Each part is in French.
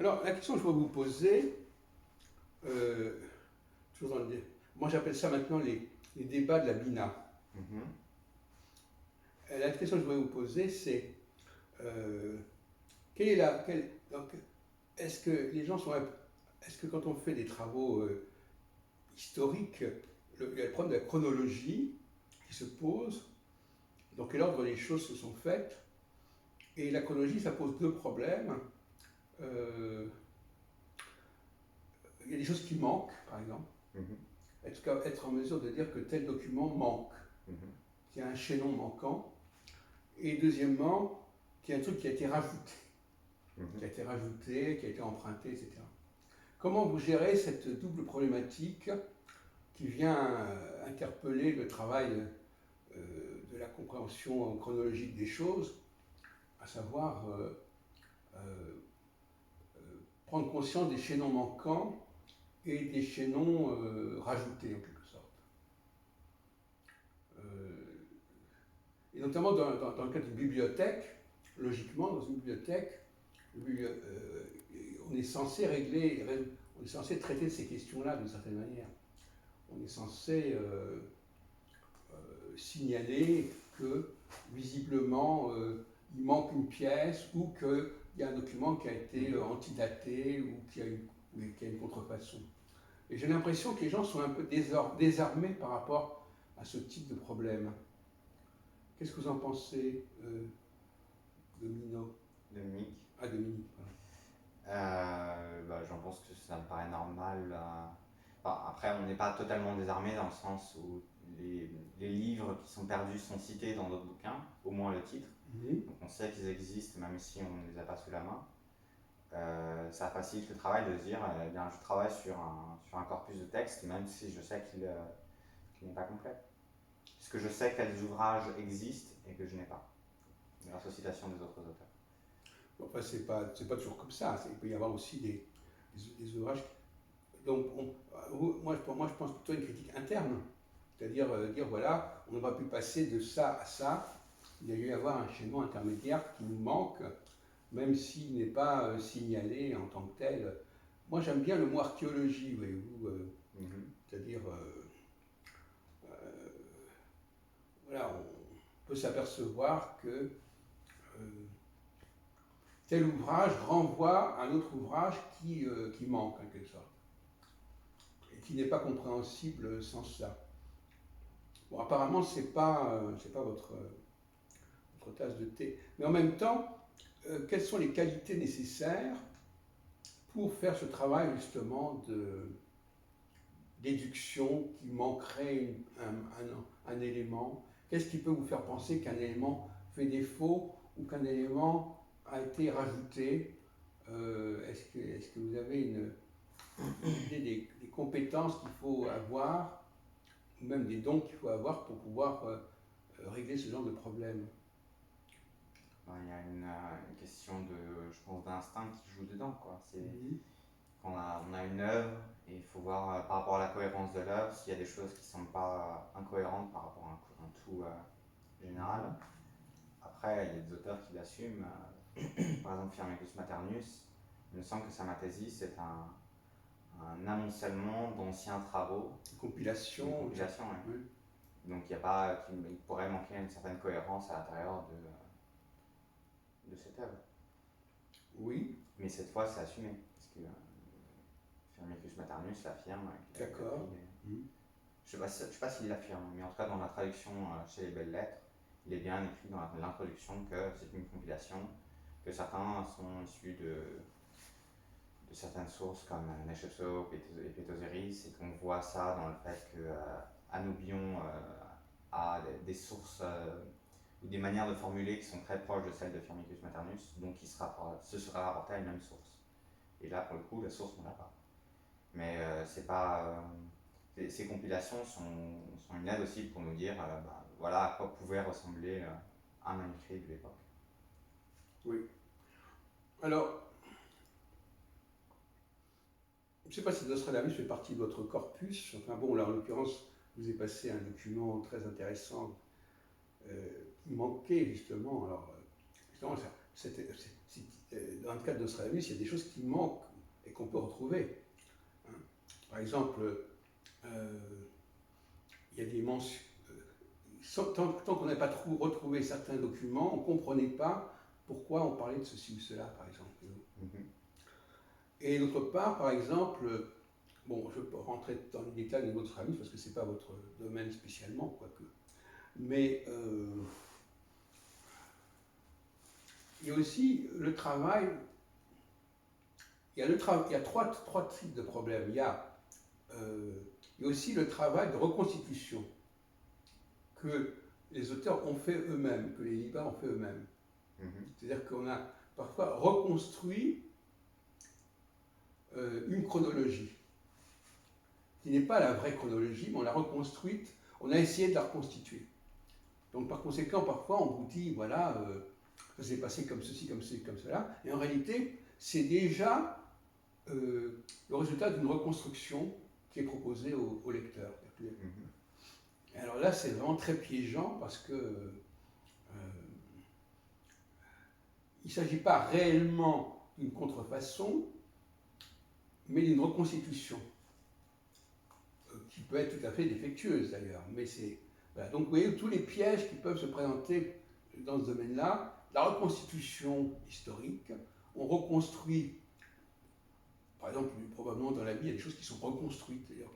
Alors, la question que je vais vous poser, euh, toujours dans moi j'appelle ça maintenant les débats de la BINA. Mhm. La question que je voudrais vous poser, c'est euh, quelle est la, quelle- donc, est-ce que les gens sont, est-ce que quand on fait des travaux historiques, il y a le problème de la chronologie qui se pose, dans quel ordre les choses se sont faites, et la chronologie, ça pose deux problèmes. Euh, il y a des choses qui manquent, par exemple. Mhm. Être en mesure de dire que tel document manque, Mhm. qu'il y a un chaînon manquant, et deuxièmement, qu'il y a un truc qui a été rajouté, Mhm. qui a été emprunté, etc. Comment vous gérez cette double problématique qui vient interpeller le travail de la compréhension chronologique des choses, à savoir euh, prendre conscience des chaînons manquants et des chaînons rajoutés en quelque sorte. Euh, et notamment dans le cas d'une bibliothèque, logiquement, dans une bibliothèque, on est censé on est censé traiter de ces questions-là d'une certaine manière. On est censé signaler que visiblement il manque une pièce ou qu'il y a un document qui a été antidaté ou qui a une contrefaçon. Et j'ai l'impression que les gens sont un peu désarmés par rapport à ce type de problème. Qu'est-ce que vous en pensez, Domino? Dominique. Ah, Dominique. Voilà. J'en pense que ça me paraît normal. Après, on n'est pas totalement désarmé dans le sens où les livres qui sont perdus sont cités dans d'autres bouquins, au moins le titre. Mhm. Donc on sait qu'ils existent même si on ne les a pas sous la main. Ça facilite le travail de se dire, eh bien, je travaille sur un corpus de texte, même si je sais qu'il n'est pas complet. Puisque je sais quels ouvrages existent et que je n'ai pas, grâce aux citations des autres auteurs. Bon, enfin, c'est pas toujours comme ça. Il peut y avoir aussi des ouvrages. Donc, pour moi, je pense plutôt à une critique interne. C'est-à-dire dire, voilà, on n'aura pu passer de ça à ça. Il y a eu avoir un chaînon intermédiaire qui nous manque, même s'il n'est pas signalé en tant que tel. Moi, j'aime bien le mot archéologie, voyez-vous. Mhm. C'est-à-dire, euh, voilà, on peut s'apercevoir que euh, tel ouvrage renvoie à un autre ouvrage qui manque, en quelque sorte, et qui n'est pas compréhensible sans ça. Bon, apparemment, c'est pas votre tasse de thé. Mais en même temps, quelles sont les qualités nécessaires pour faire ce travail justement de déduction qui manquerait un élément? Qu'est-ce qui peut vous faire penser qu'un élément fait défaut ou qu'un élément a été rajouté? Est-ce que vous avez une idée des compétences qu'il faut avoir, ou même des dons qu'il faut avoir pour pouvoir régler ce genre de problème? Il y a une question de, je pense, d'instinct qui joue dedans, quoi. C'est Mhm. quand on a une œuvre et il faut voir par rapport à la cohérence de l'œuvre s'il y a des choses qui ne sont pas incohérentes par rapport à un tout général. Après, il y a des auteurs qui l'assument. Par exemple, Firmicus Maternus, il me semble que sa mathésie, c'est un amoncellement d'anciens travaux, une Compilation, compilation. oui. Ouais. Donc il y a pas, il pourrait manquer une certaine cohérence à l'intérieur de cette œuvre. Oui, Mais cette fois, c'est assumé, parce que Firmicus Maternus l'affirme qu'il a pris. d'accord. Mhm. Je ne sais pas s'il l'affirme, mais en tout cas dans la traduction chez les Belles Lettres, il est bien écrit dans l'introduction que c'est une compilation, que certains sont issus de certaines sources comme Nescesso et Pétosiris, et qu'on voit ça dans le fait que Anoubion a des sources ou des manières de formuler qui sont très proches de celles de Firmicus Maternus, donc se sera rapporté à une même source. Et là, pour le coup, la source, on l'a pas. Mais c'est pas. Ces compilations sont une aide aussi pour nous dire voilà à quoi pouvait ressembler un manuscrit de l'époque. Oui. Alors, je ne sais pas si Nostradamus fait partie de votre corpus. Enfin bon, là, en l'occurrence, vous avez passé un document très intéressant qui manquait justement. Alors, justement, dans le cadre de Nostradamus, il y a des choses qui manquent et qu'on peut retrouver. Hein. Par exemple, il y a des mentions. Tant qu'on n'a pas retrouvé certains documents, on ne comprenait pas pourquoi on parlait de ceci ou cela, par exemple. Et d'autre part, par exemple, bon, je peux rentrer dans les détails de votre ami parce que ce n'est pas votre domaine spécialement, quoique. Mais il y a aussi le travail. Il y a trois types de problèmes. Il y a aussi le travail de reconstitution que les auteurs ont fait eux-mêmes, que les libraires ont fait eux-mêmes. C'est-à-dire qu'on a parfois reconstruit une chronologie, qui n'est pas la vraie chronologie, mais on l'a reconstruite, on a essayé de la reconstituer. Donc par conséquent, parfois on vous dit, voilà, ça s'est passé comme ceci, comme cela, et en réalité, c'est déjà le résultat d'une reconstruction qui est proposée au lecteur. Alors là, c'est vraiment très piégeant parce que il ne s'agit pas réellement d'une contrefaçon, mais d'une reconstitution qui peut être tout à fait défectueuse d'ailleurs. Mais c'est voilà. Donc vous voyez tous les pièges qui peuvent se présenter dans ce domaine-là. La reconstitution historique, on reconstruit, par exemple, probablement dans la Bible, il y a des choses qui sont reconstruites, c'est-à-dire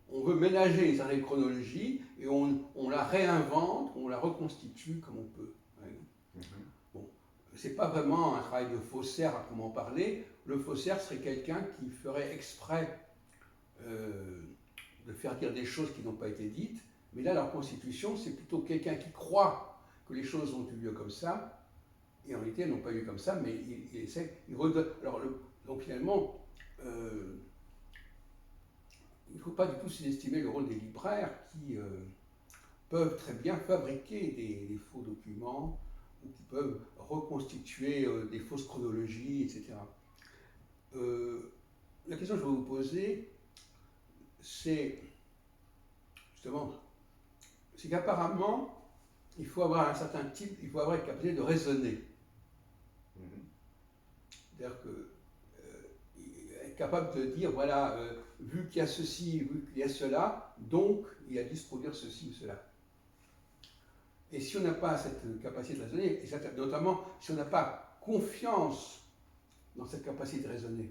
qu'on veut ménager une certaine chronologie et on la réinvente, on la reconstitue comme on peut. Bon, c'est pas vraiment un travail de faussaire à comment parler. Le faussaire serait quelqu'un qui ferait exprès de faire dire des choses qui n'ont pas été dites, mais là, la reconstitution, c'est plutôt quelqu'un qui croit que les choses ont eu lieu comme ça, et en réalité, elles n'ont pas eu lieu comme ça, mais il essaie, il redonne. Alors, donc finalement, il ne faut pas du tout sous-estimer le rôle des libraires qui peuvent très bien fabriquer des faux documents, ou qui peuvent reconstituer des fausses chronologies, etc. La question que je vais vous poser, c'est justement, c'est qu'apparemment, il faut avoir un certain type, il faut avoir une capacité de raisonner. C'est-à-dire que être capable de dire, voilà, vu qu'il y a ceci, vu qu'il y a cela, donc il a dû se produire ceci ou cela. Et si on n'a pas cette capacité de raisonner, et notamment si on n'a pas confiance dans cette capacité de raisonner,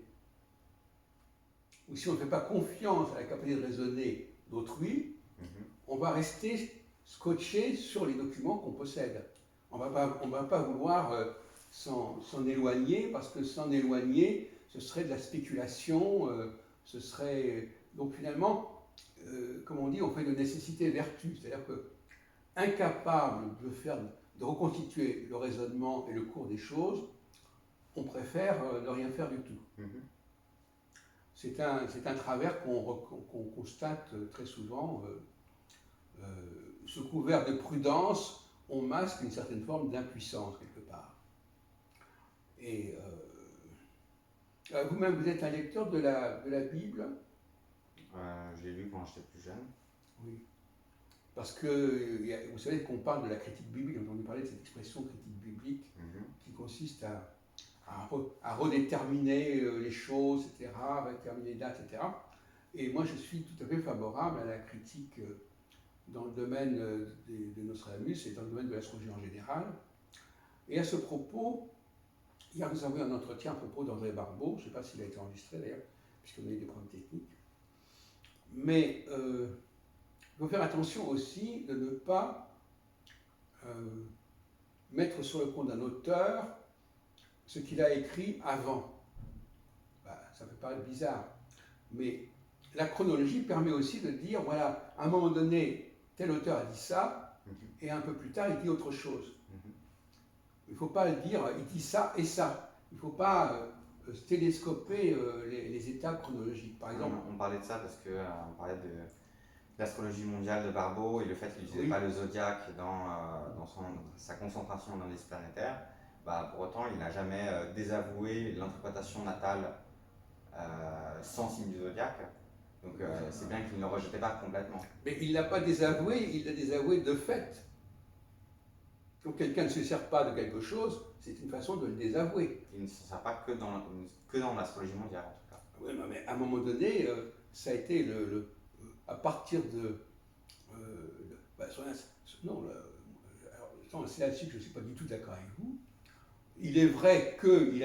ou si on ne fait pas confiance à la capacité de raisonner d'autrui, on va rester scotché sur les documents qu'on possède. On ne va pas vouloir s'en éloigner, parce que s'en éloigner, ce serait de la spéculation, ce serait... Donc finalement, comme on dit, on fait de nécessité vertu, c'est-à-dire que incapable de reconstituer le raisonnement et le cours des choses, on préfère ne rien faire du tout. C'est un travers qu'on constate très souvent. Sous couvert de prudence, on masque une certaine forme d'impuissance quelque part. Et vous-même, vous êtes un lecteur de la Bible? Je l'ai lu quand j'étais plus jeune. Oui. Parce que vous savez qu'on parle de la critique biblique, on a entendu parler de cette expression critique biblique qui consiste à redéterminer les choses, etc., à redéterminer les dates, etc. Et moi, je suis tout à fait favorable à la critique dans le domaine de Nostradamus et dans le domaine de l'astrologie en général. Et à ce propos, hier nous avons eu un entretien à propos d'André Barbeau, je ne sais pas s'il a été enregistré d'ailleurs, puisqu'on a eu des problèmes techniques. Mais il faut faire attention aussi de ne pas mettre sur le compte d'un auteur ce qu'il a écrit avant. Ça peut paraître bizarre, mais la chronologie permet aussi de dire, voilà, à un moment donné, tel auteur a dit ça, et un peu plus tard, il dit autre chose. Il ne faut pas dire, il dit ça et ça. Il ne faut pas télescoper les étapes chronologiques. Par exemple, on parlait de ça parce qu'on parlait de l'astrologie mondiale de Barbeau et le fait qu'il n'utilisait pas le zodiaque dans sa concentration dans l'indice planétaire. Pour autant, il n'a jamais désavoué l'interprétation natale sans signe du zodiaque. Donc c'est bien qu'il ne le rejetait pas complètement. Mais il ne l'a pas désavoué, il l'a désavoué de fait. Quand quelqu'un ne se sert pas de quelque chose, c'est une façon de le désavouer. Il ne se sert pas que dans l'astrologie mondiale, en tout cas. Oui, mais à un moment donné, ça a été à partir de. C'est là-dessus que je ne suis pas du tout d'accord avec vous. Il est vrai qu'il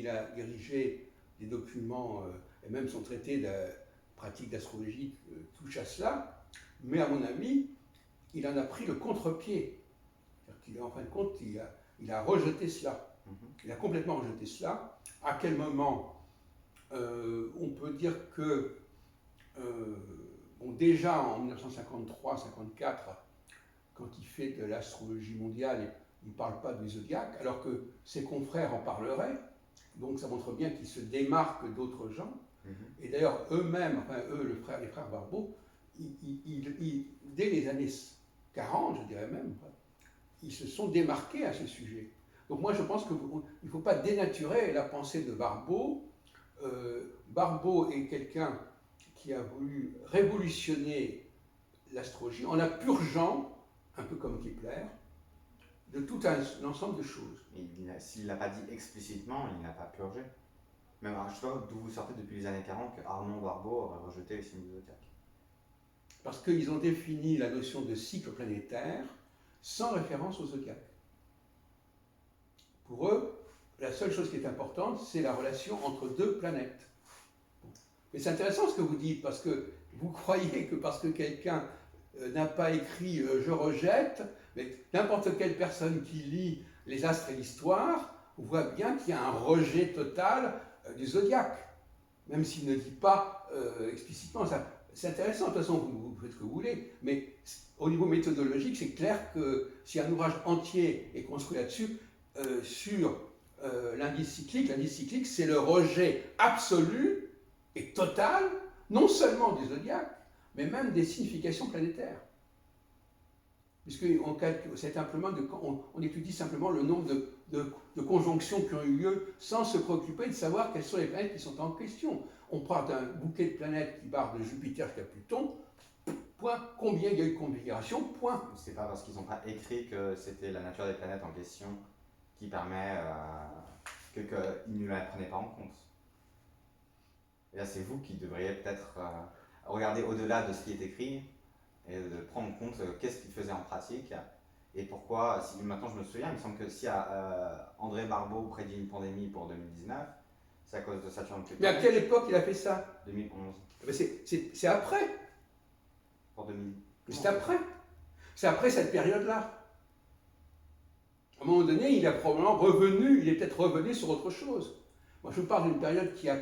a dirigé des documents, et même son traité de pratique d'astrologie touche à cela, mais à mon avis, il en a pris le contre-pied. En fin de compte, il a rejeté cela. Il a complètement rejeté cela. À quel moment on peut dire que, déjà en 1953-54, quand il fait de l'astrologie mondiale, il ne parle pas du zodiaque, alors que ses confrères en parleraient. Donc ça montre bien qu'il se démarque d'autres gens. Et d'ailleurs, eux-mêmes, les frères Barbeau, dès les années 40, je dirais même, ils se sont démarqués à ce sujet. Donc moi, je pense qu'il ne faut pas dénaturer la pensée de Barbeau. Barbeau est quelqu'un qui a voulu révolutionner l'astrologie en la purgeant, un peu comme Kepler, de tout un ensemble de choses. S'il ne l'a pas dit explicitement, il n'a pas purgé. Même, je ne sais pas d'où vous sortez depuis les années 40 que Armand Barbeau aurait rejeté les signes du zodiaque. Parce qu'ils ont défini la notion de cycle planétaire sans référence au zodiaque. Pour eux, la seule chose qui est importante, c'est la relation entre deux planètes. Mais c'est intéressant ce que vous dites, parce que vous croyez que parce que quelqu'un n'a pas écrit « je rejette », mais n'importe quelle personne qui lit les astres et l'histoire voit bien qu'il y a un rejet total du zodiaque, même s'il ne dit pas explicitement ça. C'est intéressant, de toute façon, vous faites ce que vous voulez, mais au niveau méthodologique, c'est clair que si un ouvrage entier est construit là-dessus, sur l'indice cyclique, c'est le rejet absolu et total, non seulement du zodiaque, mais même des significations planétaires. Puisque on étudie simplement le nombre de conjonctions qui ont eu lieu sans se préoccuper de savoir quelles sont les planètes qui sont en question. On parle d'un bouquet de planètes qui part de Jupiter jusqu'à Pluton, point, combien il y a eu de configurations, point. C'est pas parce qu'ils n'ont pas écrit que c'était la nature des planètes en question qui permet qu'ils ne la prenaient pas en compte. Et là, c'est vous qui devriez peut-être regarder au-delà de ce qui est écrit et de prendre en compte qu'est-ce qu'il faisait en pratique et pourquoi, si maintenant je me souviens, il me semble que si André Barbeau prédit une pandémie pour 2019, c'est à cause de Saturne-Pluton. Mais à quelle époque il a fait ça? 2011. C'est après. Pour 2000. C'est après. C'est après cette période-là. À un moment donné, il est peut-être revenu sur autre chose. Moi, je vous parle d'une période qui a